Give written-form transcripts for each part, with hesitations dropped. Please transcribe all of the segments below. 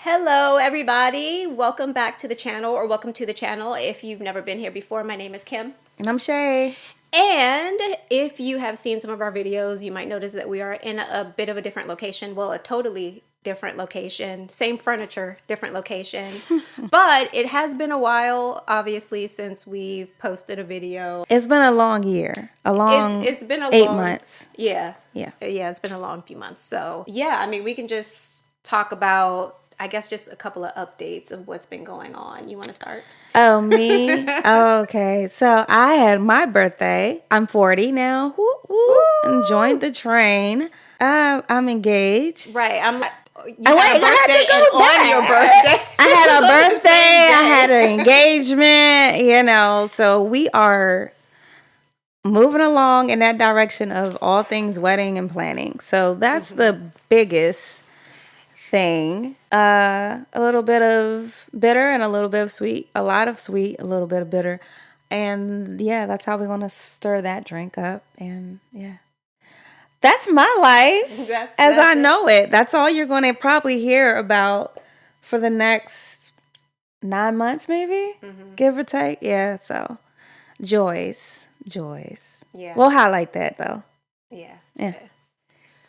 Hello, everybody. Welcome back to the channel, or welcome to the channel if you've never been here before. My name is Kim. And I'm Shay. And if you have seen some of our videos, you might notice that we are in a bit of a different location. Well, a totally different location. Same furniture, different location. But it has been a while, obviously, since we've posted a video. It's been a long year. It's been a 8 long, months. Yeah. Yeah. Yeah, it's been a long few months. So, yeah, I mean, we can just talk about, I guess, just a couple of updates of what's been going on. You want to start? Oh, me? Okay. So I had my birthday. I'm 40 now. Woo, woo. And joined the train. I'm engaged. Right. I'm like, I your birthday. I had a It's like the birthday. same day. I had an engagement, so we are moving along in that direction of all things wedding and planning. So that's the biggest thing. A little bit of bitter and a little bit of sweet. A lot of sweet, a little bit of bitter. And yeah, that's how we're going to stir that drink up. And yeah. That's my life as I know it. That's all you're going to probably hear about for the next 9 months, maybe, give or take. Yeah, so joys. Yeah. We'll highlight that, though. Yeah.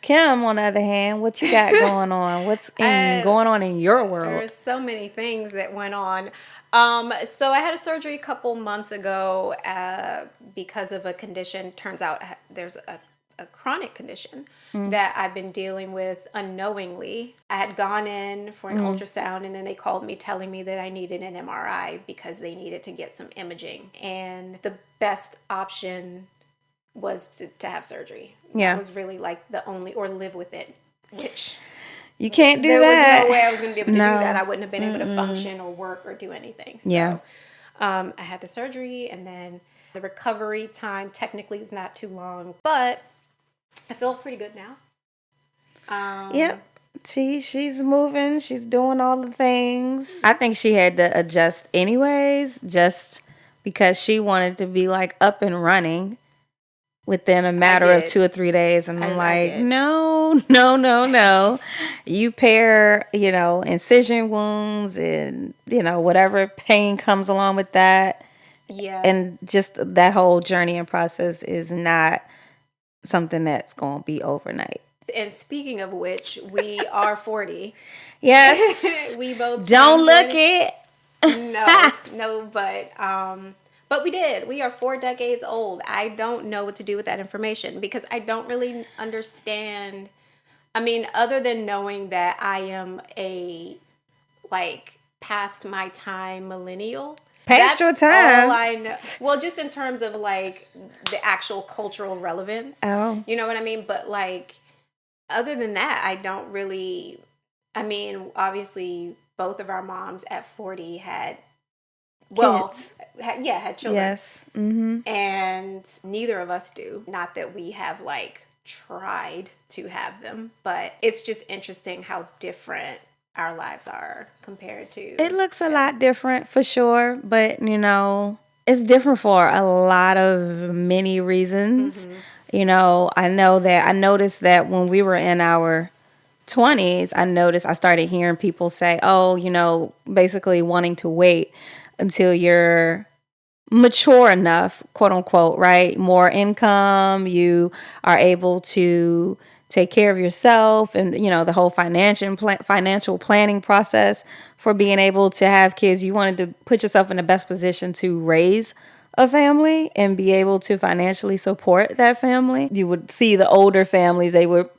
Kim, on the other hand, what you got going on? What's going on in your world? There's so many things that went on. So I had a surgery a couple months ago because of a condition. Turns out there's a chronic condition that I've been dealing with unknowingly. I had gone in for an ultrasound, and then they called me telling me that I needed an MRI because they needed to get some imaging. And the best option was to have surgery. Yeah. That was really like the only, or live with it, which You can't do there that. was no way I was going to be able to No. do that. I wouldn't have been able to function or work or do anything. So, Yeah. I had the surgery, and then the recovery time technically was not too long, but I feel pretty good now. Yep. She's moving. She's doing all the things. I think she had to adjust anyways, just because she wanted to be like up and running within a matter of 2 or 3 days. And I'm like, no. You pair, incision wounds and, whatever pain comes along with that. Yeah. And just that whole journey and process is not something that's going to be overnight. And speaking of which, we are 40. Yes. We both don't look it. No, but we did. We are 4 decades old. I don't know what to do with that information because I don't really understand. I mean, other than knowing that I am a past my time millennial. Past your time. All I know. Well, just in terms of the actual cultural relevance. Oh. You know what I mean? But other than that, I don't really. I mean, obviously, both of our moms at 40 had. Kids. Had children. Yes. Mm-hmm. And neither of us do. Not that we have tried to have them, but it's just interesting how different our lives are compared to. It looks a lot different for sure, but it's different for a lot of many reasons. I noticed that when we were in our 20s, I started hearing people say, basically wanting to wait until you're mature enough, quote unquote, right? More income, you are able to take care of yourself, and the whole financial planning process for being able to have kids. You wanted to put yourself in the best position to raise a family and be able to financially support that family. You would see the older families, they look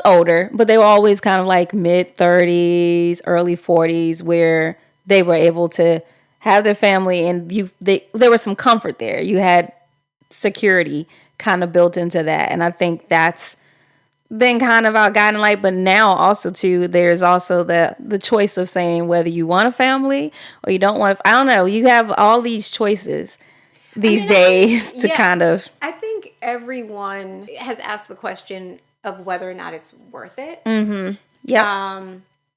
older, but they were always kind of mid 30s, early 40s, where they were able to have their family, and there was some comfort there. You had security kind of built into that. And I think that's been kind of our guiding light. But now also too, there's also the choice of saying whether you want a family or you don't want I don't know. You have all these choices these days to kind of. I think everyone has asked the question of whether or not it's worth it. Mm-hmm. Yeah.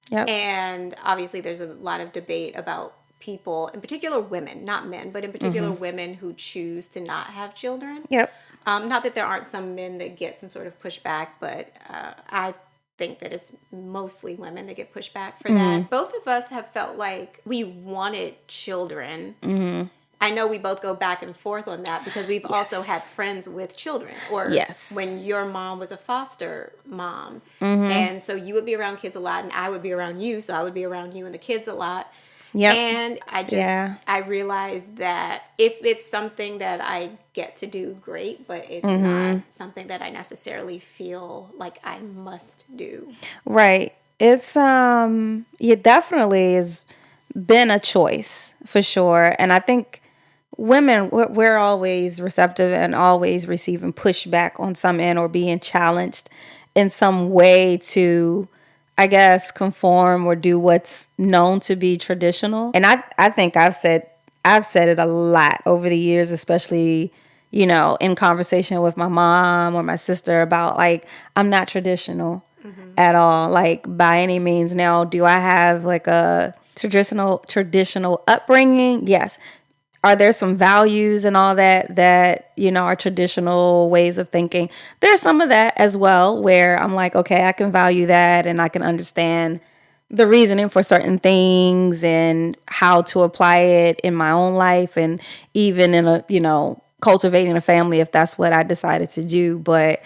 Yep. And obviously there's a lot of debate about people, in particular women, not men, but in particular women who choose to not have children. Yep. Not that there aren't some men that get some sort of pushback, but I think that it's mostly women that get pushed back for that. Both of us have felt like we wanted children. I know we both go back and forth on that because we've also had friends with children, or when your mom was a foster mom. And so you would be around kids a lot and I would be around you. So I would be around you and the kids a lot. And I realized that if it's something that I get to do, great, but it's not something that I necessarily feel like I must do. Right. It's it definitely has been a choice for sure. And I think women, we're always receptive and always receiving pushback on some end or being challenged in some way to, I guess, conform or do what's known to be traditional. And I think I've said it a lot over the years, especially, in conversation with my mom or my sister about like, I'm not traditional at all, like by any means. Now, do I have like a traditional upbringing? Yes. Are there some values and all that are traditional ways of thinking? There's some of that as well where I'm like, okay, I can value that and I can understand the reasoning for certain things and how to apply it in my own life and even in cultivating a family if that's what I decided to do. But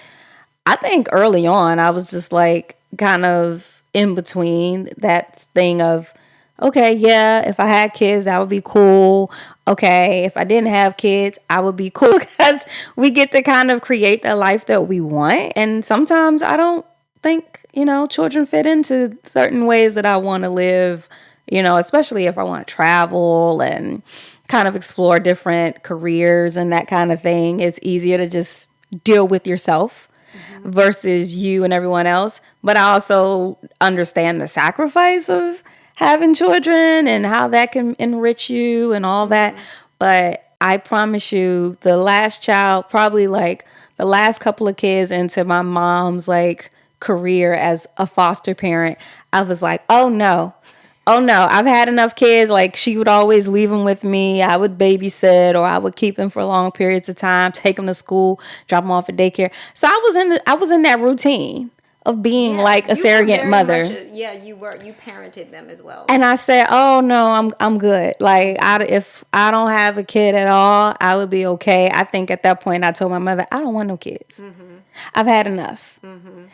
I think early on I was just like kind of in between that thing of, okay, yeah, if I had kids, that would be cool. Okay, if I didn't have kids, I would be cool because we get to kind of create the life that we want. And sometimes I don't think, children fit into certain ways that I want to live, especially if I want to travel and kind of explore different careers and that kind of thing. It's easier to just deal with yourself versus you and everyone else. But I also understand the sacrifice of having children and how that can enrich you and all that. But I promise you, the last child, probably like the last couple of kids into my mom's like career as a foster parent, I was like, oh no, I've had enough kids. Like she would always leave them with me. I would babysit or I would keep them for long periods of time, take them to school, drop them off at daycare. So I was in that routine of being like a surrogate mother. You were. You parented them as well. And I said, "Oh no, I'm good. Like, if I don't have a kid at all, I would be okay." I think at that point, I told my mother, "I don't want no kids. I've had enough." And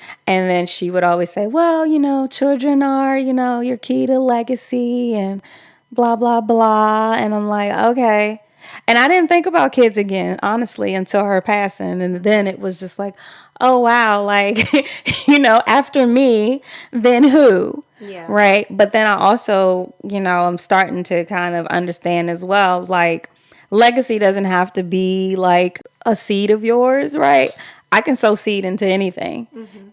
then she would always say, "Well, children are, your key to legacy and blah blah blah." And I'm like, "Okay." And I didn't think about kids again, honestly, until her passing. And then it was just like, oh, wow, like, after me, then who? Yeah. Right. But then I also, I'm starting to kind of understand as well, like, legacy doesn't have to be like a seed of yours, right? I can sow seed into anything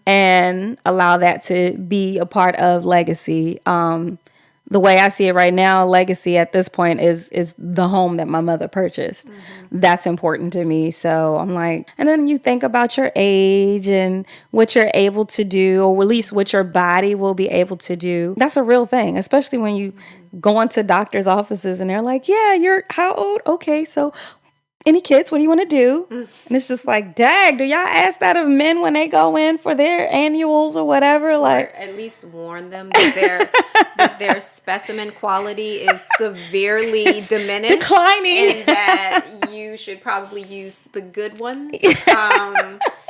and allow that to be a part of legacy. The way I see it right now, legacy at this point is the home that my mother purchased. That's important to me. So I'm like, and then you think about your age and what you're able to do, or at least what your body will be able to do. That's a real thing, especially when you go into doctor's offices and they're like, yeah, you're how old? Okay, so any kids? What do you want to do? And it's just like, dag, do y'all ask that of men when they go in for their annuals or whatever? Like, or at least warn them that their specimen quality is severely diminished, declining, and that you should probably use the good ones.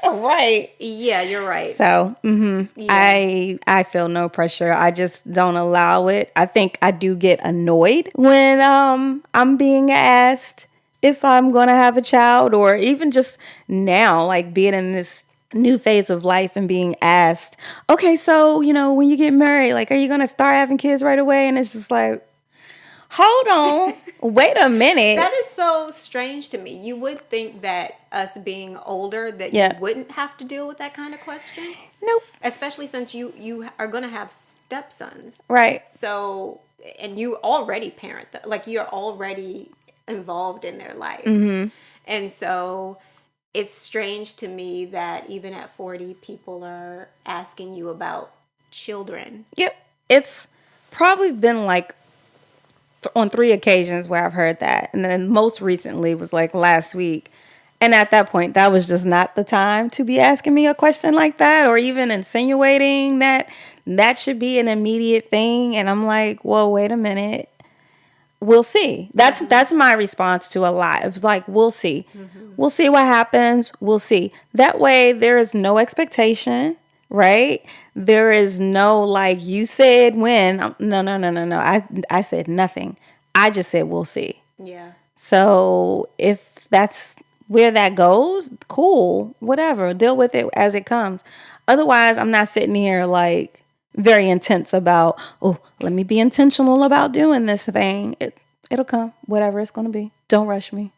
Right. Yeah, you're right. So, I feel no pressure. I just don't allow it. I think I do get annoyed when I'm being asked if I'm going to have a child, or even just now, like being in this new phase of life and being asked, okay, so, when you get married, like, are you going to start having kids right away? And it's just like, hold on, wait a minute. That is so strange to me. You would think that us being older, that you wouldn't have to deal with that kind of question. Nope. Especially since you are going to have stepsons. Right. So, and you already parent them. Like, you're already involved in their life. And so it's strange to me that even at 40, people are asking you about children. Yep. It's probably been like on 3 occasions where I've heard that. And then most recently was like last week. And at that point, that was just not the time to be asking me a question like that, or even insinuating that that should be an immediate thing. And I'm like, well, wait a minute. We'll see. That's my response to a lot. It's like, we'll see. We'll see what happens. We'll see. That way there is no expectation, right? There is no like, you said when. No. I said nothing. I just said we'll see. Yeah. So if that's where that goes, cool, whatever. Deal with it as it comes. Otherwise, I'm not sitting here like very intense about, oh, let me be intentional about doing this thing. It'll come, whatever it's going to be. Don't rush me.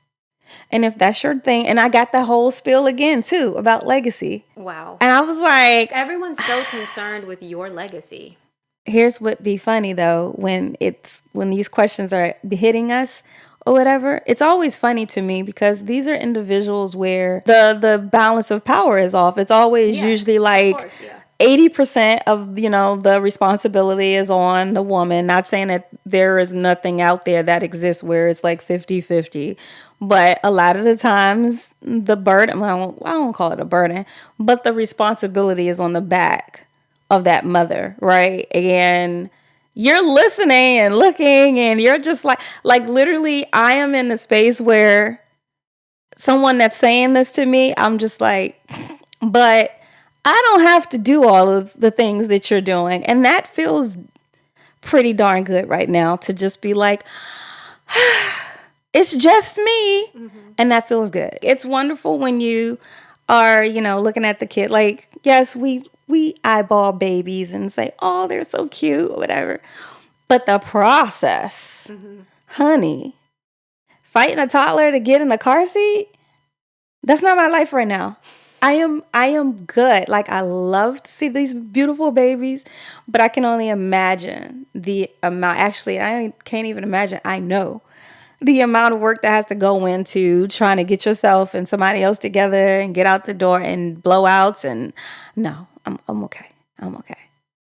And if that's your thing, and I got the whole spiel again too about legacy. Wow. And I was like, everyone's so concerned with your legacy. Here's what be funny though, when these questions are hitting us or whatever, it's always funny to me because these are individuals where the balance of power is off. It's always usually like, 80% of, the responsibility is on the woman. Not saying that there is nothing out there that exists where it's like 50-50. But a lot of the times the burden, I won't call it a burden, but the responsibility is on the back of that mother, right? And you're listening and looking and you're just like literally I am in the space where someone that's saying this to me, I'm just like, but I don't have to do all of the things that you're doing. And that feels pretty darn good right now to just be like, it's just me. Mm-hmm. And that feels good. It's wonderful when you are, looking at the kid. Like, yes, we eyeball babies and say, oh, they're so cute or whatever. But the process, honey, fighting a toddler to get in a car seat, that's not my life right now. I am good. Like, I love to see these beautiful babies, but I can only imagine the amount. Actually, I can't even imagine. I know the amount of work that has to go into trying to get yourself and somebody else together and get out the door and blowouts. And no, I'm okay. I'm okay.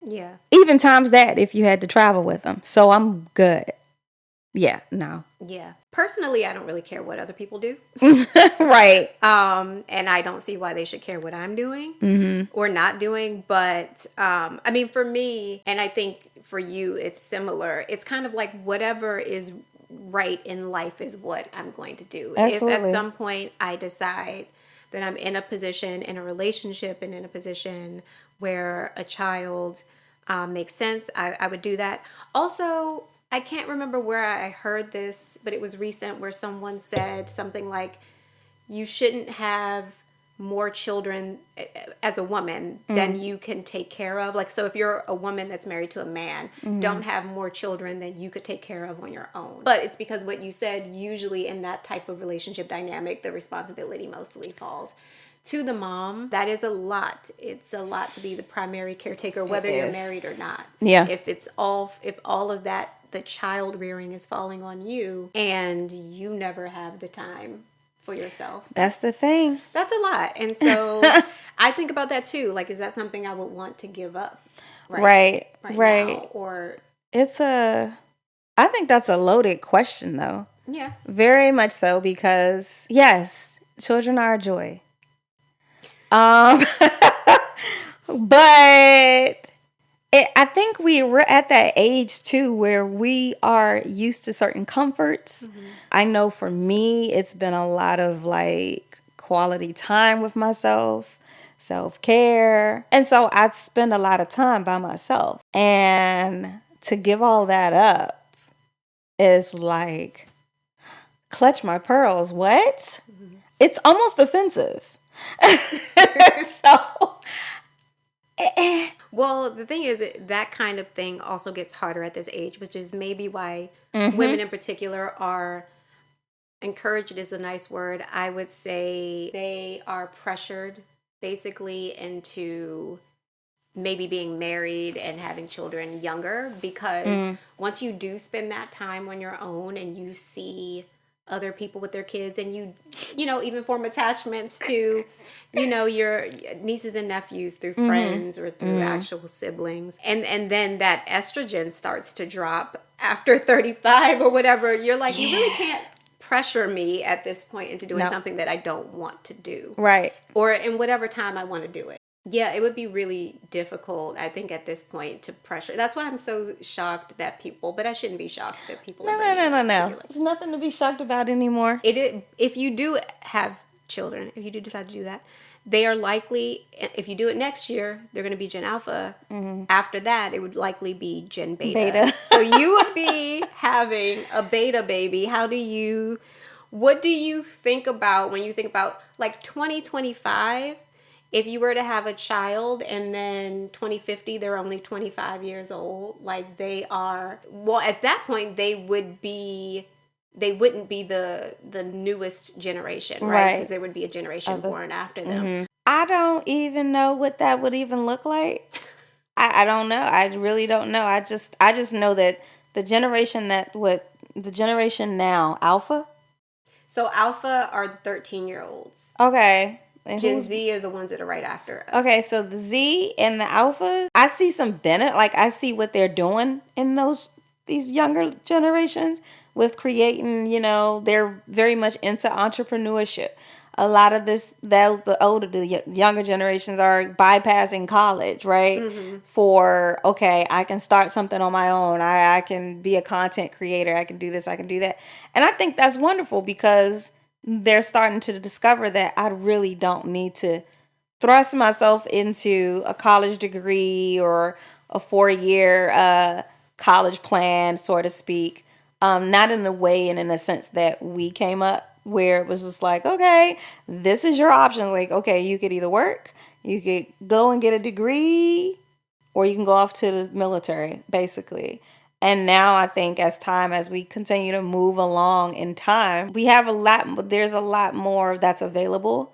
Yeah. Even times that if you had to travel with them. So I'm good. Yeah, no. Yeah. Personally, I don't really care what other people do. Right. And I don't see why they should care what I'm doing or not doing. But I mean, for me, and I think for you, it's similar. It's kind of like whatever is right in life is what I'm going to do. Absolutely. If at some point I decide that I'm in a position, in a relationship, and in a position where a child makes sense, I would do that. Also, I can't remember where I heard this, but it was recent where someone said something like, you shouldn't have more children as a woman than you can take care of. Like, so if you're a woman that's married to a man, don't have more children than you could take care of on your own. But it's because what you said, usually in that type of relationship dynamic, the responsibility mostly falls to the mom. That is a lot. It's a lot to be the primary caretaker, whether you're married or not. Yeah. If all of that, the child rearing is falling on you and you never have the time for yourself. That's the thing. That's a lot. And so I think about that too. Like, is that something I would want to give up? Right. Now? Or I think that's a loaded question though. Yeah. Very much so, because yes, children are a joy. But I think we're at that age too where we are used to certain comforts. I know for me, it's been a lot of like quality time with myself, self-care. And so I spend a lot of time by myself. And to give all that up is like, clutch my pearls. What? It's almost offensive. So... Well, the thing is, that kind of thing also gets harder at this age, which is maybe why women in particular are encouraged is a nice word. I would say they are pressured basically into maybe being married and having children younger, because once you do spend that time on your own and you see other people with their kids, and you even form attachments to, your nieces and nephews through friends or through actual siblings. And then that estrogen starts to drop after 35 or whatever. You're like, you really can't pressure me at this point into doing No. something that I don't want to do. Right. Or in whatever time I want to do it. Yeah, it would be really difficult, I think, at this point to pressure. That's why I'm so shocked that people, but I shouldn't be shocked that people are ready to do No. it. There's nothing to be shocked about anymore. If you do have children, if you do decide to do that, they are likely, if you do it next year, they're going to be Gen Alpha. After that, it would likely be Gen Beta. So you would be having a beta baby. What do you think about when you think about like 2025? If you were to have a child and then 2050, they're only 25 years old, like they are, well, at that point, they wouldn't be the newest generation, right? Because there would be a generation born after them. I don't even know what that would even look like. I don't know. I really don't know. I just know that the generation now, Alpha. So Alpha are the 13-year-olds. Okay. And Gen Z are the ones that are right after us. Okay, so the Z and the Alphas, I see some benefit. Like I see what they're doing in these younger generations with creating. They're very much into entrepreneurship. A lot of the younger generations are bypassing college, right? Okay, I can start something on my own. I can be a content creator. I can do this. I can do that. And I think that's wonderful because they're starting to discover that I really don't need to thrust myself into a college degree or a 4-year college plan, so to speak. Not in a way and in a sense that we came up where it was just like, okay, this is your option. Like, okay, you could either work, you could go and get a degree, or you can go off to the military, basically. And now I think as we continue to move along in time, there's a lot more that's available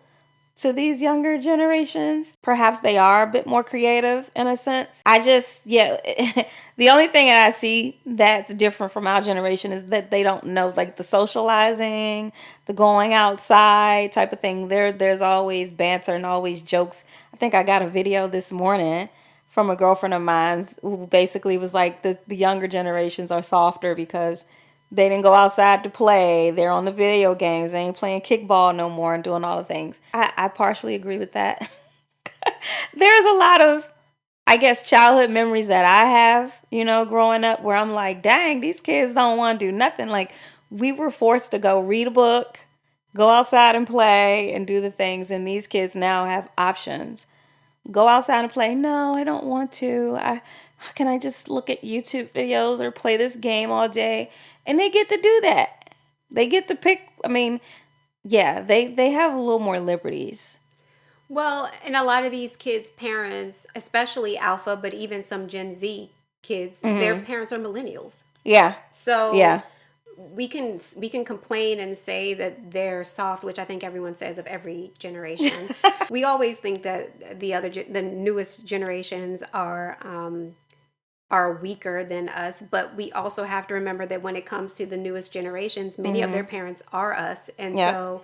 to these younger generations. Perhaps they are a bit more creative in a sense. The only thing that I see that's different from our generation is that they don't know, like the socializing, the going outside type of thing. There's always banter and always jokes. I think I got a video this morning from a girlfriend of mine who basically was like the younger generations are softer because they didn't go outside to play. They're on the video games. They ain't playing kickball no more and doing all the things. I partially agree with that. There's a lot of, I guess, childhood memories that I have, growing up where I'm like, dang, these kids don't want to do nothing. Like we were forced to go read a book, go outside and play and do the things. And these kids now have options. Go outside and play. No, I don't want to. Can I just look at YouTube videos or play this game all day? And they get to do that. They get to pick. I mean, yeah, they have a little more liberties. Well, and a lot of these kids' parents, especially Alpha, but even some Gen Z kids, their parents are millennials. Yeah. So yeah. We can complain and say that they're soft, which I think everyone says of every generation. We always think that the newest generations are weaker than us, but we also have to remember that when it comes to the newest generations, many of their parents are us, and so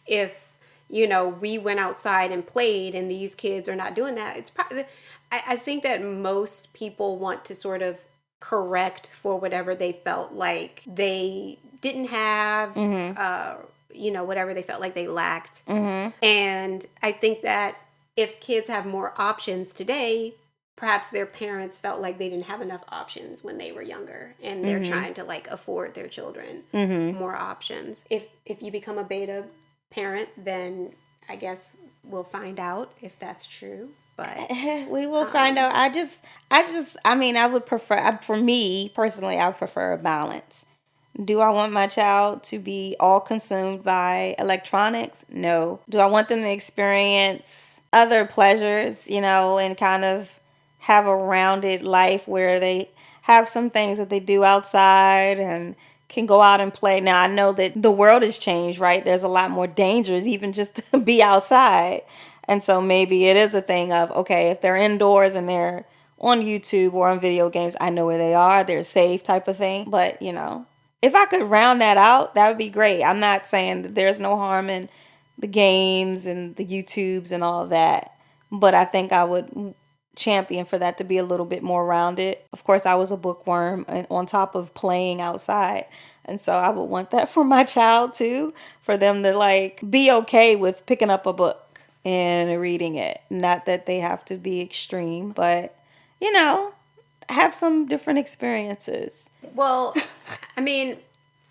if we went outside and played, and these kids are not doing that, it's probably. I think that most people want to sort of correct for whatever they felt like they didn't have, whatever they felt like they lacked. And I think that if kids have more options today, perhaps their parents felt like they didn't have enough options when they were younger, and they're trying to like afford their children more options. If you become a beta parent, then I guess we'll find out if that's true. But we will find out. I would prefer, for me personally, I prefer a balance. Do I want my child to be all consumed by electronics? No. Do I want them to experience other pleasures, and kind of have a rounded life where they have some things that they do outside and can go out and play? Now, I know that the world has changed, right? There's a lot more dangers even just to be outside. And so maybe it is a thing of, okay, if they're indoors and they're on YouTube or on video games, I know where they are. They're safe type of thing. But, if I could round that out, that would be great. I'm not saying that there's no harm in the games and the YouTubes and all of that. But I think I would champion for that to be a little bit more rounded. Of course, I was a bookworm and on top of playing outside. And so I would want that for my child too, for them to like be okay with picking up a book and reading it. Not that they have to be extreme, but you know, have some different experiences. Well, I mean,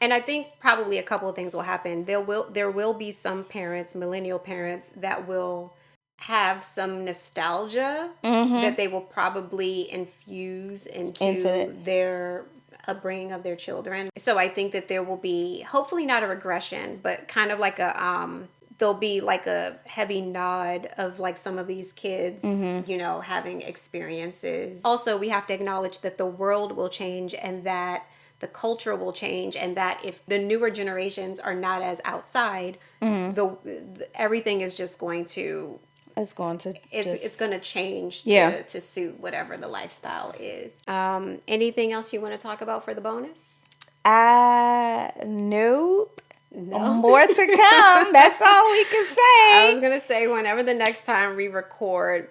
and I think probably a couple of things will happen. There will be some parents, millennial parents, that will have some nostalgia that they will probably infuse into their upbringing of their children. So I think that there will be, hopefully not a regression, but kind of like there'll be like a heavy nod of like some of these kids, you know, having experiences. Also, we have to acknowledge that the world will change and that the culture will change, and that if the newer generations are not as outside, everything is just going to it's going to change to suit whatever the lifestyle is. Anything else you want to talk about for the bonus? Nope. No. More to come. That's all we can say. I was gonna say whenever the next time we record,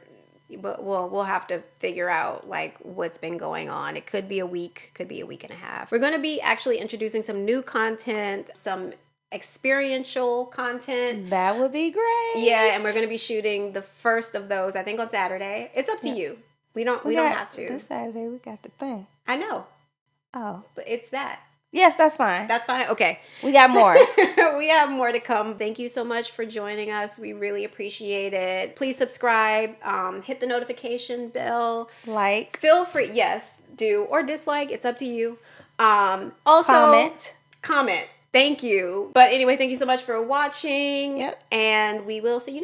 but we'll have to figure out like what's been going on. It could be a week, could be a week and a half. We're gonna be actually introducing some new content, some experiential content. That would be great. Yeah, and we're going to be shooting the first of those, I think, on Saturday. It's up to you. We don't have to. This Saturday we got the thing. I know. Oh. But it's that. Yes, that's fine. That's fine. Okay. We got more. We have more to come. Thank you so much for joining us. We really appreciate it. Please subscribe. Hit the notification bell. Like. Feel free. Yes, do. Or dislike. It's up to you. Also. Comment. Thank you. But anyway, thank you so much for watching. Yep. And we will see you